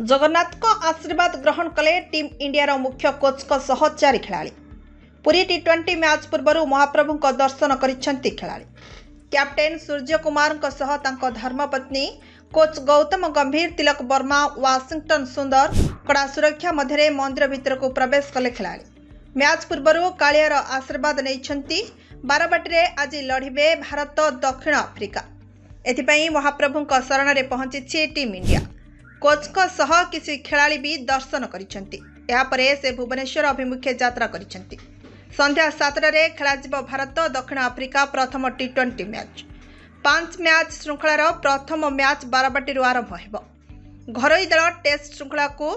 जगन्नाथ को आशीर्वाद ग्रहण कले टीम इंडिया मुख्य कोच सह 4 खेलाड़ी। पूरी टी20 मैच पूर्व महाप्रभु को दर्शन करिसेंती खेलाड़ी। कैप्टेन सूर्य कुमार सह तांको धर्मपत्नी कोच गौतम गंभीर, तिलक वर्मा, वाशिंगटन सुंदर कड़ा सुरक्षा मध्य मंदिर भीतर को प्रवेश कले खेलाड़ी। मैच पूर्व कालियार आशीर्वाद नहीं बारबाटी आज लड़िबे भारत दक्षिण आफ्रिका। एथिपाई महाप्रभु शरण में पहुंची टीम इंडिया। कोच सह किसी खेलाड़ी भी दर्शन करिसेंती। यापरे से भुवनेश्वर अभिमुखे यात्रा करिसेंती। संध्या 7टारे खेल भारत दक्षिण आफ्रिका प्रथम टी20 मैच। 5 मैच श्रृंखलार प्रथम मैच बारबाटी आरंभ हो। घरोई दल टेस्ट श्रृंखला को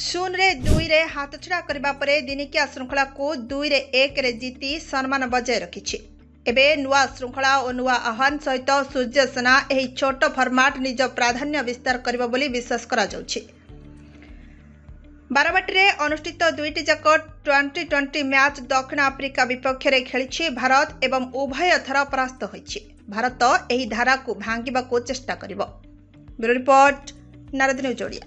0-2 हाथछड़ा करने पर दिनिकिया श्रृंखला को 2-1 जीति सम्मान बजाय रखी। एबे नुआ श्रृंखला और नुआ आह्वान सहित सूर्य सेना यह छोट फर्माट निज प्राधान्य विस्तार करिबो बोली विश्वास करा जाउछि। बारबाटी अनुष्ठित 2टी जाक 2020 मैच दक्षिण आफ्रिका विपक्ष में खेली भारत एवं उभय थर परास्त होइछि। भारत यही धारा को भांगिबा को चेष्टा करिबो। Bureau report, Narad news Odia.